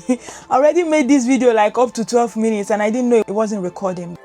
I already made this video like up to 12 minutes and I didn't know it wasn't recording.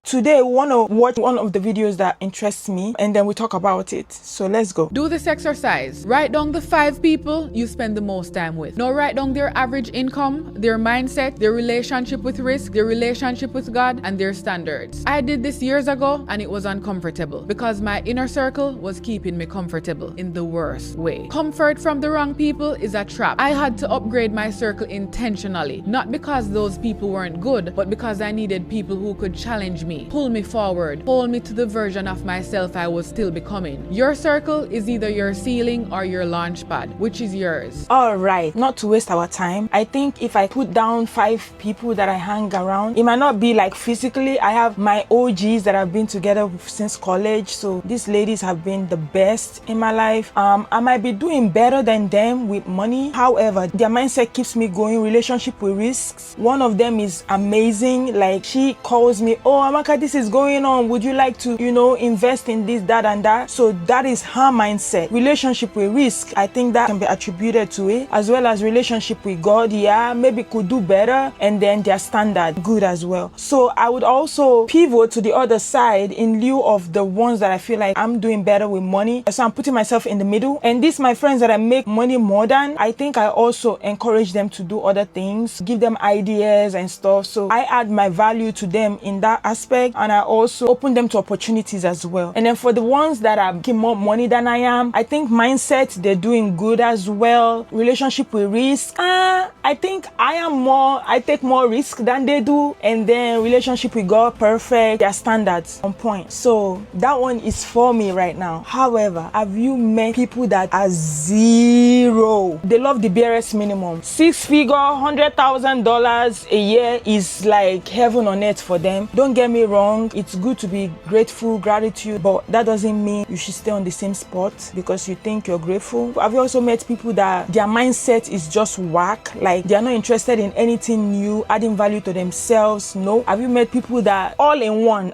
Today, we want to watch one of the videos that interests me and then we talk about it. So let's go. Do this exercise. Write down the 5 people you spend the most time with. Now write down their average income, their mindset, their relationship with risk, their relationship with God, and their standards. I did this years ago and it was uncomfortable because my inner circle was keeping me comfortable in the worst way. Comfort from the wrong people is a trap. I had to upgrade my circle intentionally, not because those people weren't good, but because I needed people who could challenge me, pull me forward, hold me to the version of myself I was still becoming. Your circle is either your ceiling or your launch pad. Which is yours? All right, not to waste our time, I think if I put down 5 people that I hang around, it might not be like physically. I have my OGs that I've been together since college, so these ladies have been the best in my life. I might be doing better than them with money, however their mindset keeps me going. Relationship with risks, one of them is amazing. Like, she calls me, oh Amaka, this is going on, would you like to, invest in this, that and that? So that is her mindset. Relationship with risk, I think that can be attributed to it, as well as relationship with God. Yeah, maybe could do better, and then their standard good as well. So I would also pivot to the other side in lieu of the ones that I feel like I'm doing better with money, so I'm putting myself in the middle. And these my friends that I make money more than, I think I also encourage them to do other things, give them ideas and stuff. So I add my value to them in that aspect, and I also open them to opportunities as well. And then for the ones that are making more money than I am, I think mindset, they're doing good as well. Relationship with risk, I think I take more risk than they do. And then relationship with God, perfect, their standards on point. So that one is for me right now. However, have you met people that are zero? They love the barest minimum. 6-figure, $100,000 a year is like heaven on earth for them. Don't get me wrong, it's good to be grateful, gratitude, but that doesn't mean you should stay on the same spot because you think you're grateful. Have you also met people that their mindset is just whack, like they're not interested in anything new, adding value to themselves? No. Have you met people that all in one,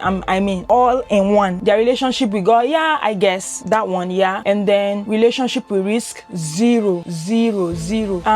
all in one, their relationship with God, yeah, I guess that one, yeah, and then relationship with risk, zero.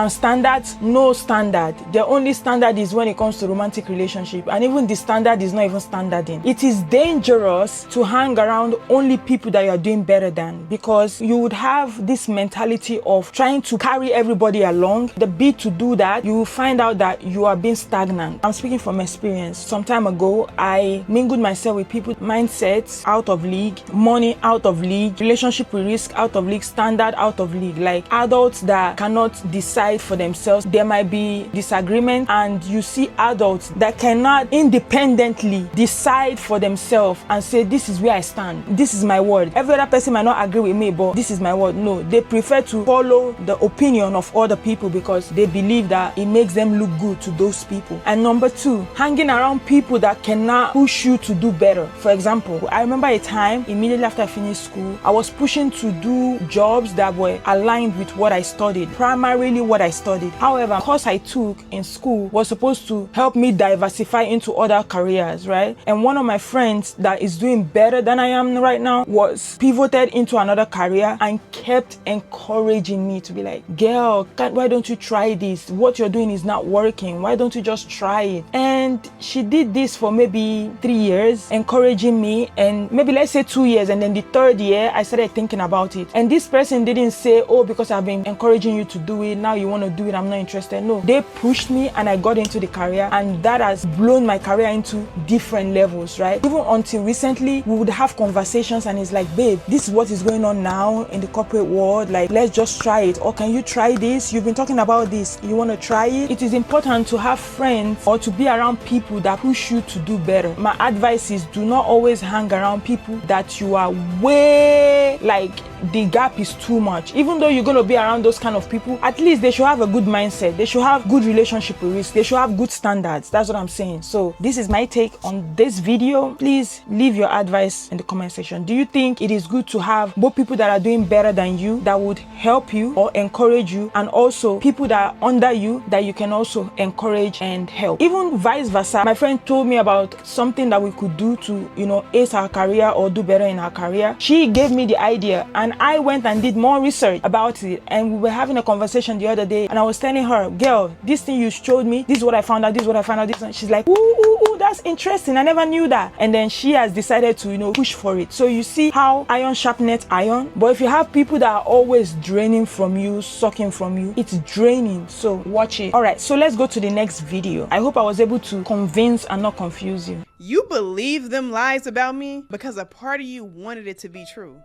Standards, no standard. The only standard is when it comes to romantic relationship, and even the standard is not even standarding. It is dangerous to hang around only people that you are doing better than, because you would have this mentality of trying to carry everybody along. The bit to do that, you will find out that you are being stagnant. I'm speaking from experience. Some time ago, I mingled myself with people, mindsets out of league, money out of league, relationship with risk out of league, standard out of league, like adults that cannot decide for themselves. There might be disagreement, and you see adults that cannot independently decide for themselves and say, this is where I stand, this is my word. Every other person might not agree with me, but this is my word. No, they prefer to follow the opinion of other people because they believe that it makes them look good to those people. And number 2, hanging around people that cannot push you to do better. For example, I remember a time immediately after I finished school, I was pushing to do jobs that were aligned with what I studied, primarily what I studied. However, the course I took in school was supposed to help me diversify into other careers, right? And one of my friends that is doing better than I am right now was pivoted into another career and kept encouraging me to be like, girl, why don't you try this? What you're doing is not working. Why don't you just try it? And she did this for maybe 3 years, encouraging me, and maybe let's say 2 years. And then the 3rd year, I started thinking about it. And this person didn't say, oh, because I've been encouraging you to do it, now you want to do it, I'm not interested. No, they pushed me and I got into the career, and that has blown my career into different levels, right? Even until recently, we would have conversations and it's like, babe, this is what is going on now in the corporate world, like let's just try it. Or can you try this? You've been talking about this, you want to try it? It is important to have friends or to be around people that push you to do better. My advice is, do not always hang around people that you are way say like the gap is too much. Even though you're going to be around those kind of people, at least they should have a good mindset. They should have good relationship with risk. They should have good standards. That's what I'm saying. So this is my take on this video. Please leave your advice in the comment section. Do you think it is good to have both people that are doing better than you, that would help you or encourage you, and also people that are under you that you can also encourage and help? Even vice versa. My friend told me about something that we could do to, ace our career or do better in our career. She gave me the idea and I went and did more research about it, and we were having a conversation the other day, and I was telling her, girl, this thing you showed me, this is what I found out, this is what I found out, this one. She's like, ooh, that's interesting, I never knew that. And then she has decided to push for it. So you see how iron sharpeneth iron. But if you have people that are always draining from you, sucking from you, it's draining. So watch it. All right, so let's go to the next video. I hope I was able to convince and not confuse you. You believe them lies about me because a part of you wanted it to be true.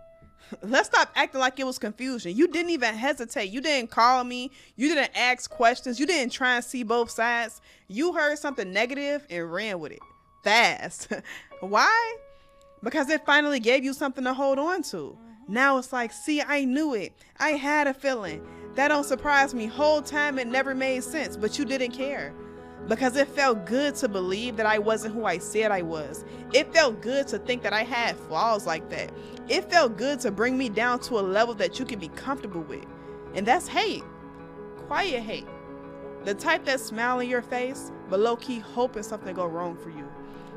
Let's stop acting like it was confusion. You didn't even hesitate. You didn't call me. You didn't ask questions. You didn't try and see both sides. You heard something negative and ran with it fast. Why? Because it finally gave you something to hold on to. Now it's like, see, I knew it. I had a feeling. That don't surprise me. Whole time it never made sense, but you didn't care. Because it felt good to believe that I wasn't who I said I was. It felt good to think that I had flaws like that. It felt good to bring me down to a level that you can be comfortable with. And that's hate. Quiet hate. The type that smile in your face, but low-key hoping something go wrong for you.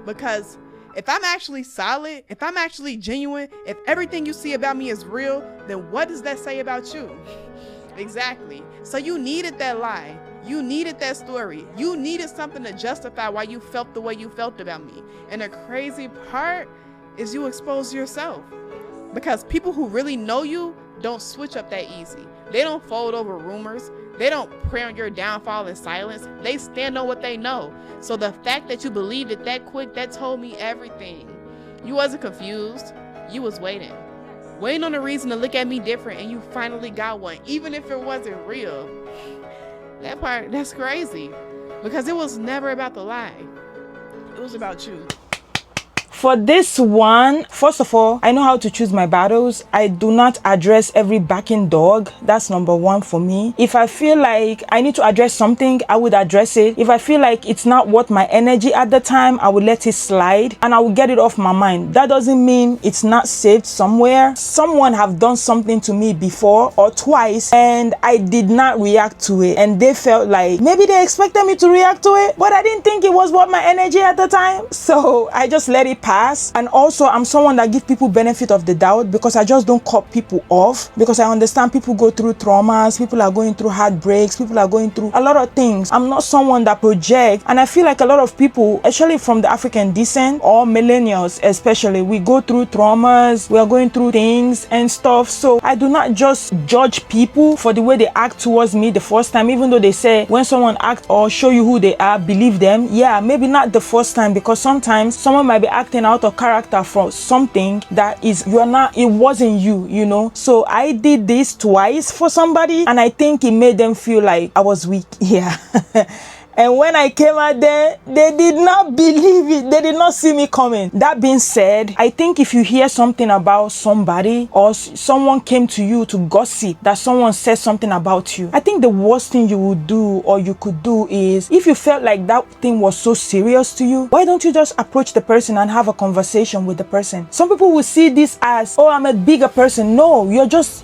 Because if I'm actually solid, if I'm actually genuine, if everything you see about me is real, then what does that say about you? Exactly. So you needed that lie. You needed that story. You needed something to justify why you felt the way you felt about me. And the crazy part is you expose yourself. Because people who really know you don't switch up that easy. They don't fold over rumors. They don't pray on your downfall in silence. They stand on what they know. So the fact that you believed it that quick, that told me everything. You wasn't confused. You was waiting. Waiting on a reason to look at me different, and you finally got one, even if it wasn't real. That part, that's crazy. Because it was never about the lie. It was about you. For this one, first of all, I know how to choose my battles. I do not address every barking dog. That's number one for me. If I feel like I need to address something, I would address it. If I feel like it's not worth my energy at the time, I would let it slide and I will get it off my mind. That doesn't mean it's not saved somewhere. Someone have done something to me before or twice and I did not react to it, and they felt like maybe they expected me to react to it, but I didn't think it was worth my energy at the time. So I just let it pass. And also, I'm someone that gives people benefit of the doubt because I just don't cut people off, because I understand people go through traumas, people are going through heartbreaks, people are going through a lot of things. I'm not someone that projects, and I feel like a lot of people, especially from the African descent or millennials especially, we go through traumas, we are going through things and stuff. So I do not just judge people for the way they act towards me the first time, even though they say when someone acts or show you who they are, believe them. Yeah, maybe not the first time, because sometimes someone might be acting out of character for something that is, it wasn't you. So I did this twice for somebody, and I think it made them feel like I was weak. Yeah. And when I came out there, they did not believe it. They did not see me coming. That being said, I think if you hear something about somebody or someone came to you to gossip that someone said something about you, I think the worst thing you would do or you could do is, if you felt like that thing was so serious to you, why don't you just approach the person and have a conversation with the person? Some people will see this as, oh, I'm a bigger person. No, you just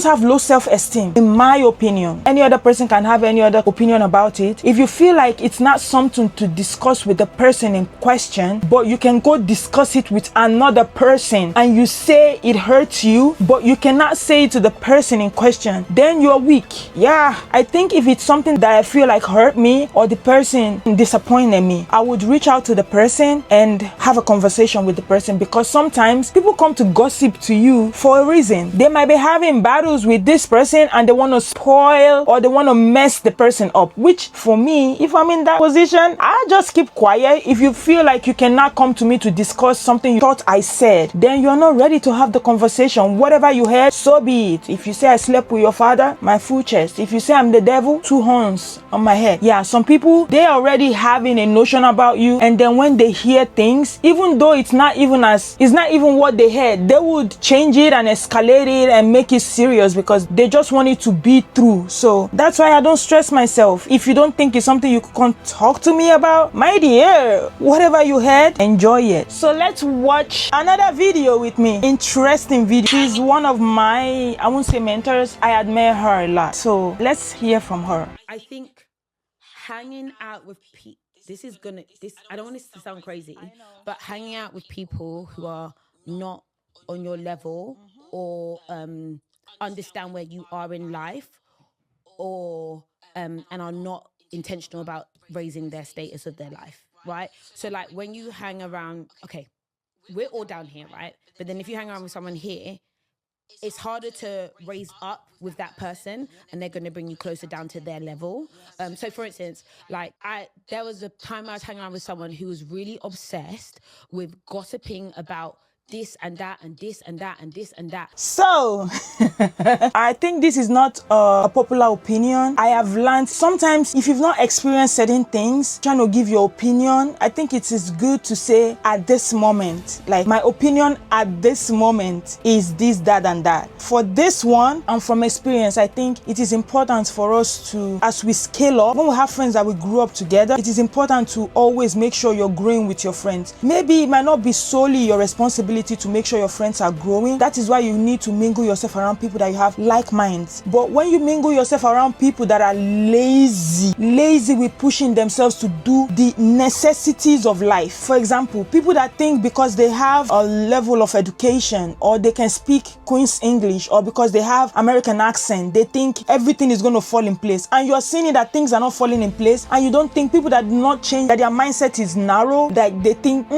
have low self-esteem, in my opinion. Any other person can have any other opinion about it. If you feel like it's not something to discuss with the person in question, but you can go discuss it with another person, and you say it hurts you, but you cannot say it to the person in question, then you're weak. Yeah, I think if it's something that I feel like hurt me or the person disappointed me, I would reach out to the person and have a conversation with the person, because sometimes people come to gossip to you for a reason. They might be having battles with this person and they want to spoil or they want to mess the person up, which for me me, if I'm in that position, I just keep quiet. If you feel like you cannot come to me to discuss something you thought I said, then you're not ready to have the conversation. Whatever you heard, so be it. If you say I slept with your father, my full chest. If you say I'm the devil, 2 horns on my head. Yeah, some people, they already having a notion about you, and then when they hear things, even though it's not even what they heard, they would change it and escalate it and make it serious because they just want it to be true. So that's why I don't stress myself. If you don't think it's something you can talk to me about, my dear, whatever you heard, enjoy it. So let's watch another video with me. Interesting video. She's one of my, I won't say mentors, I admire her a lot. So let's hear from her. I think hanging out with people, I don't want this to sound crazy, but hanging out with people who are not on your level or understand where you are in life or and are not intentional about raising their status of their life, right? So like when you hang around, okay, we're all down here, right? But then if you hang around with someone here, it's harder to raise up with that person and they're going to bring you closer down to their level. So for instance, like there was a time I was hanging around with someone who was really obsessed with gossiping about this and that and this and that and this and that. So I think this is not a popular opinion. I have learned sometimes if you've not experienced certain things, trying to give your opinion, I think it is good to say at this moment, like my opinion at this moment is this, that, and that. For this one, and from experience, I think it is important for us to, as we scale up, when we have friends that we grew up together, it is important to always make sure you're growing with your friends. Maybe it might not be solely your responsibility to make sure your friends are growing. That is why you need to mingle yourself around people that you have like minds. But when you mingle yourself around people that are lazy with pushing themselves to do the necessities of life. For example, people that think because they have a level of education or they can speak Queen's English or because they have American accent, they think everything is going to fall in place. And you're seeing that things are not falling in place, and you don't think people that do not change, that their mindset is narrow, that they think,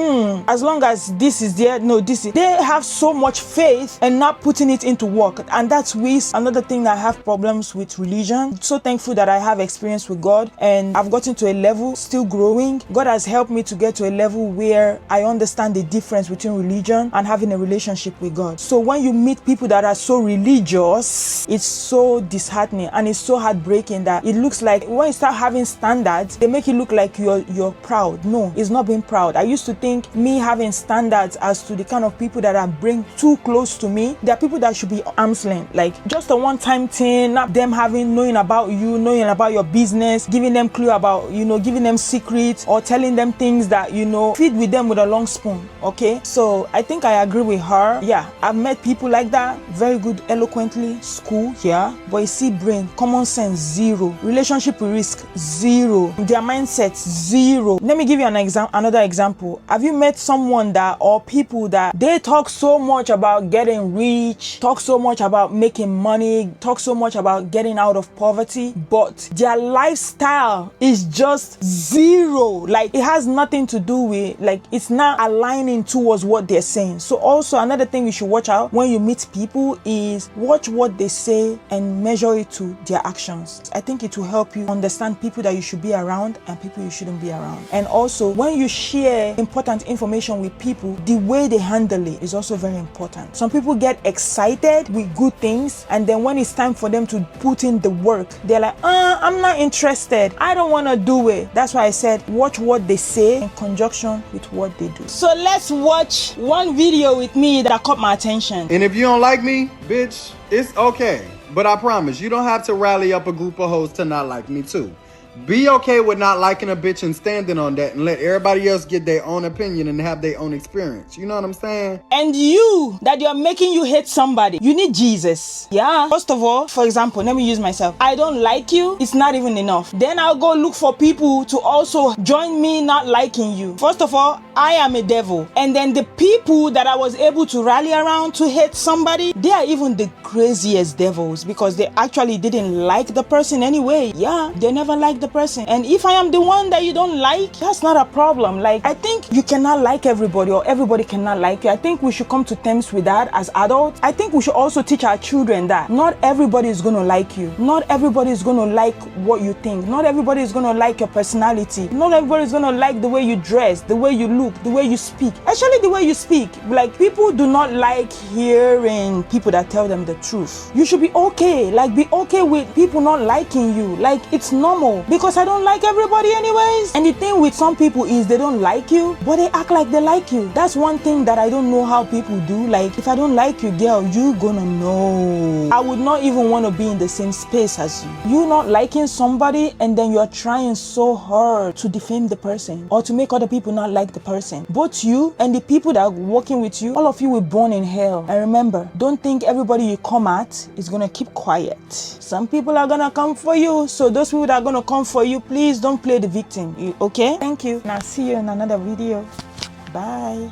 as long as this is there, no, they have so much faith and not putting it into work. And that's another thing that I have problems with religion. I'm so thankful that I have experience with God and I've gotten to a level, still growing. God has helped me to get to a level where I understand the difference between religion and having a relationship with God. So when you meet people that are so religious, it's so disheartening and it's so heartbreaking that it looks like when you start having standards, they make it look like you're proud. No, it's not being proud. I used to think me having standards as to the kind of people that I bring too close to me, there are people that should be arm's length, like just a one-time thing, not them knowing about you, knowing about your business, giving them clue about, giving them secrets or telling them things that, feed with them with a long spoon. Okay, so I think I agree with her. Yeah, I've met people like that, very good eloquently, school, yeah, but you see brain, common sense, zero, relationship risk, zero, their mindset, zero. Let me give you another example. Have you met someone or people that they talk so much about getting rich, talk so much about making money, talk so much about getting out of poverty, but their lifestyle is just zero. Like it has nothing to do with, like it's not aligning towards what they're saying. So also another thing you should watch out when you meet people is watch what they say and measure it to their actions. I think it will help you understand people that you should be around and people you shouldn't be around. And also when you share important information with people, the way they handle it is also very important. Some people get excited with good things and then when it's time for them to put in the work, they're like, I'm not interested. I don't want to do it. That's why I said watch what they say in conjunction with what they do. So let's watch one video with me that caught my attention. And if you don't like me, bitch, it's okay. But I promise, you don't have to rally up a group of hoes to not like me too. Be okay with not liking a bitch and standing on that and let everybody else get their own opinion and have their own experience. You know what I'm saying? And you, that you're making you hate somebody, you need Jesus. Yeah. First of all, for example, let me use myself. I don't like you. It's not even enough. Then I'll go look for people to also join me not liking you. First of all, I am a devil. And then the people that I was able to rally around to hate somebody, they are even the craziest devils because they actually didn't like the person anyway. Yeah. They never liked the the person. And if I am the one that you don't like, that's not a problem. Like, I think you cannot like everybody or everybody cannot like you. I think we should come to terms with that as adults. I think we should also teach our children that not everybody is going to like you. Not everybody is going to like what you think. Not everybody is going to like your personality. Not everybody is going to like the way you dress, the way you look, the way you speak. Actually, the way you speak. Like, people do not like hearing people that tell them the truth. You should be okay. Like, be okay with people not liking you. Like, it's normal, because I don't like everybody anyways. And the thing with some people is they don't like you, but they act like they like you. That's one thing that I don't know how people do. Like, if I don't like you, girl, you gonna know. I would not even want to be in the same space as you. You not liking somebody and then you're trying so hard to defame the person or to make other people not like the person. Both you and the people that are working with you, all of you were born in hell. And remember, don't think everybody you come at is gonna keep quiet. Some people are gonna come for you. So those people that are gonna come for you, please don't play the victim. Okay? Thank you. Now see you in another video. Bye.